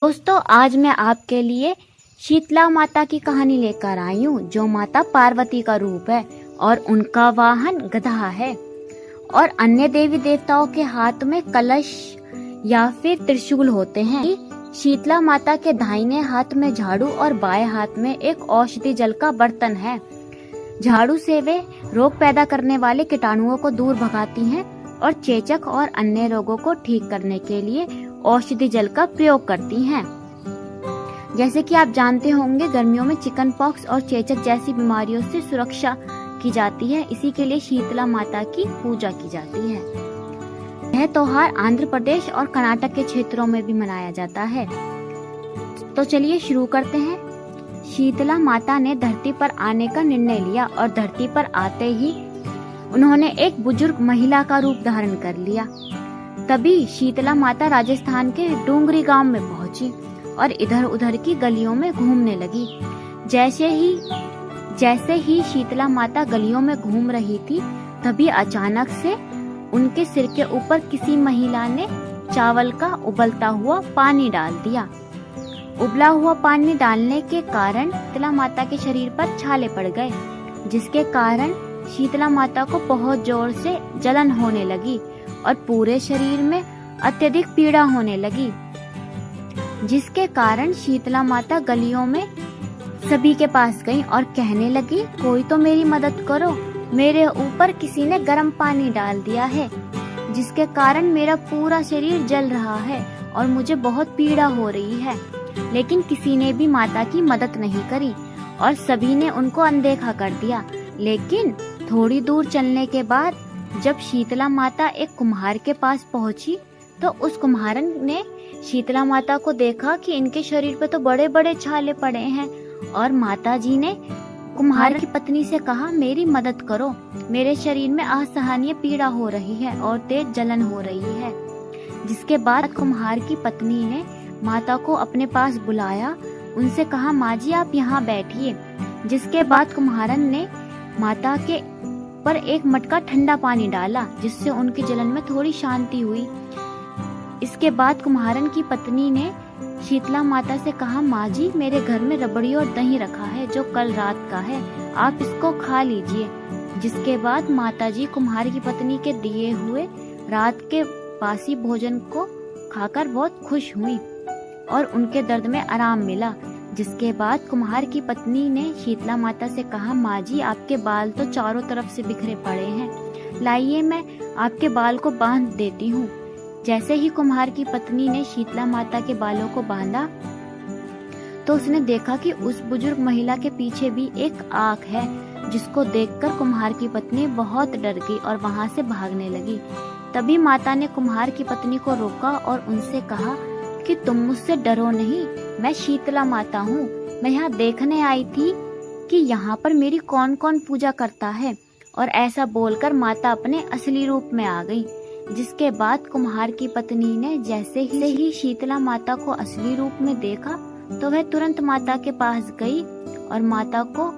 दोस्तों, आज मैं आपके लिए शीतला माता की कहानी लेकर आई हूँ, जो माता पार्वती का रूप है और उनका वाहन गधा है और अन्य देवी देवताओं के हाथ में कलश या फिर त्रिशूल होते हैं। शीतला माता के दाहिने हाथ में झाड़ू और बाएं हाथ में एक औषधि जल का बर्तन है। झाड़ू से वे रोग पैदा करने वाले कीटाणुओं को दूर भगाती हैं और चेचक और अन्य रोगों को ठीक करने के लिए औषधि जल का प्रयोग करती हैं। जैसे कि आप जानते होंगे, गर्मियों में चिकन पॉक्स और चेचक जैसी बीमारियों से सुरक्षा की जाती है। इसी के लिए शीतला माता की पूजा की जाती है। यह त्योहार आंध्र प्रदेश और कर्नाटक के क्षेत्रों में भी मनाया जाता है। तो चलिए शुरू करते हैं। शीतला माता ने धरती पर आने का निर्णय लिया और धरती पर आते ही उन्होंने एक बुजुर्ग महिला का रूप धारण कर लिया। तभी शीतला माता राजस्थान के डूंगरी गांव में पहुंची और इधर उधर की गलियों में घूमने लगी। जैसे ही शीतला माता गलियों में घूम रही थी, तभी अचानक से उनके सिर के ऊपर किसी महिला ने चावल का उबलता हुआ पानी डाल दिया। उबला हुआ पानी डालने के कारण शीतला माता के शरीर पर छाले पड़ गए, जिसके कारण शीतला माता को बहुत जोर से जलन होने लगी और पूरे शरीर में अत्यधिक पीड़ा होने लगी, जिसके कारण शीतला माता गलियों में सभी के पास गई और कहने लगी, कोई तो मेरी मदद करो, मेरे ऊपर किसी ने गर्म पानी डाल दिया है, जिसके कारण मेरा पूरा शरीर जल रहा है और मुझे बहुत पीड़ा हो रही है। लेकिन किसी ने भी माता की मदद नहीं करी और सभी ने उनको अनदेखा कर दिया। लेकिन थोड़ी दूर चलने के बाद जब शीतला माता एक कुम्हार के पास पहुंची, तो उस कुम्हारन ने शीतला माता को देखा कि इनके शरीर पे तो बड़े बड़े छाले पड़े हैं और माता जी ने कुम्हार की पत्नी से कहा, मेरी मदद करो, मेरे शरीर में असहनीय पीड़ा हो रही है और तेज जलन हो रही है। जिसके बाद कुम्हार की पत्नी ने माता को अपने पास बुलाया, उनसे कहा, माँ जी आप यहाँ बैठिए। जिसके बाद कुम्हारन ने माता के पर एक मटका ठंडा पानी डाला, जिससे उनकी जलन में थोड़ी शांति हुई। इसके बाद कुम्हारन की पत्नी ने शीतला माता से कहा, माँ जी मेरे घर में रबड़ी और दही रखा है जो कल रात का है, आप इसको खा लीजिए। जिसके बाद माता जी कुम्हार की पत्नी के दिए हुए रात के बासी भोजन को खाकर बहुत खुश हुई और उनके दर्द में आराम मिला। जिसके बाद कुम्हार की पत्नी ने शीतला माता से कहा, माँ जी आपके बाल तो चारों तरफ से बिखरे पड़े हैं, लाइए मैं आपके बाल को बांध देती हूँ। जैसे ही कुम्हार की पत्नी ने शीतला माता के बालों को बांधा, तो उसने देखा कि उस बुजुर्ग महिला के पीछे भी एक आग है, जिसको देखकर कुम्हार की पत्नी बहुत डर गई और वहाँ से भागने लगी। तभी माता ने कुम्हार की पत्नी को रोका और उनसे कहा कि तुम मुझसे डरो नहीं, मैं शीतला माता हूँ। मैं यहाँ देखने आई थी कि यहाँ पर मेरी कौन कौन पूजा करता है। और ऐसा बोलकर माता अपने असली रूप में आ गई। जिसके बाद कुम्हार की पत्नी ने जैसे ही शीतला माता को असली रूप में देखा, तो वह तुरंत माता के पास गई और माता को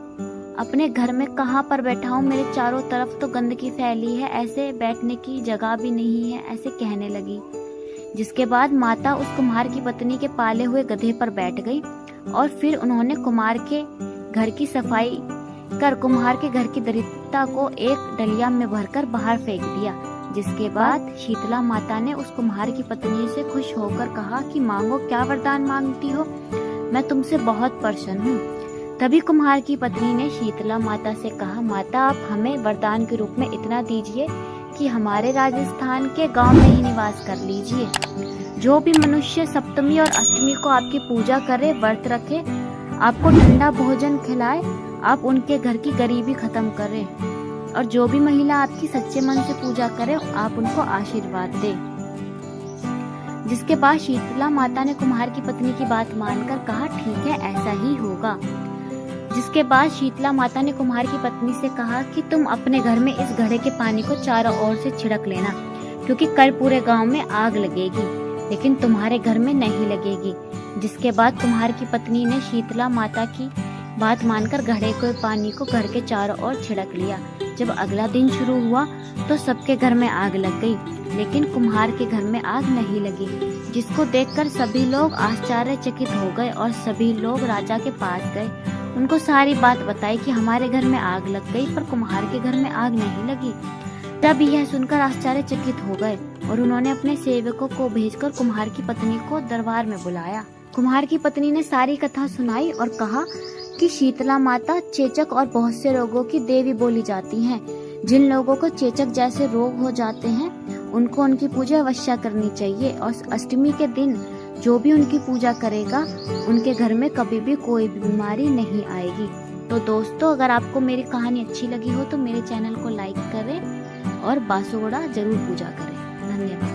अपने घर में कहाँ पर बैठा हूँ, मेरे चारों तरफ तो गंदगी फैली है, ऐसे बैठने की जगह भी नहीं है, ऐसे कहने लगी। जिसके बाद माता उस कुम्हार की पत्नी के पाले हुए गधे पर बैठ गई और फिर उन्होंने कुम्हार के घर की सफाई कर कुम्हार के घर की दरिद्रता को एक डलिया में भरकर बाहर फेंक दिया। जिसके बाद शीतला माता ने उस कुम्हार की पत्नी से खुश होकर कहा कि मांगो, क्या वरदान मांगती हो, मैं तुमसे बहुत प्रसन्न हूँ। तभी कुम्हार की पत्नी ने शीतला माता से कहा, माता आप हमें वरदान के रूप में इतना दीजिए कि हमारे राजस्थान के गांव में ही निवास कर लीजिए। जो भी मनुष्य सप्तमी और अष्टमी को आपकी पूजा करे, व्रत रखे, आपको ठंडा भोजन खिलाए, आप उनके घर की गरीबी खत्म करें। और जो भी महिला आपकी सच्चे मन से पूजा करे, आप उनको आशीर्वाद दे। जिसके बाद शीतला माता ने कुम्हार की पत्नी की बात मानकर कहा, ठीक है ऐसा ही होगा। जिसके बाद शीतला माता ने कुम्हार की पत्नी से कहा कि तुम अपने घर में इस घड़े के पानी को चारों ओर से छिड़क लेना, क्योंकि कल पूरे गांव में आग लगेगी, लेकिन तुम्हारे घर में नहीं लगेगी। जिसके बाद कुम्हार की पत्नी ने शीतला माता की बात मानकर घड़े के पानी को घर के चारों ओर छिड़क लिया। जब अगला दिन शुरू हुआ तो सबके घर में आग लग गई, लेकिन कुम्हार के घर में आग नहीं लगी। जिसको देखकर सभी लोग आश्चर्यचकित हो गए और सभी लोग राजा के पास गए। उनको सारी बात बताई कि हमारे घर में आग लग गई पर कुम्हार के घर में आग नहीं लगी। तब यह सुनकर आश्चर्यचकित हो गए और उन्होंने अपने सेवकों को भेजकर कुम्हार की पत्नी को दरबार में बुलाया। कुम्हार की पत्नी ने सारी कथा सुनाई और कहा कि शीतला माता चेचक और बहुत से रोगों की देवी बोली जाती हैं। जिन लोगों को चेचक जैसे रोग हो जाते हैं उनको उनकी पूजा अवश्य करनी चाहिए और अष्टमी के दिन जो भी उनकी पूजा करेगा उनके घर में कभी भी कोई बीमारी नहीं आएगी। तो दोस्तों, अगर आपको मेरी कहानी अच्छी लगी हो तो मेरे चैनल को लाइक करें और बांसुगड़ा जरूर पूजा करें। धन्यवाद।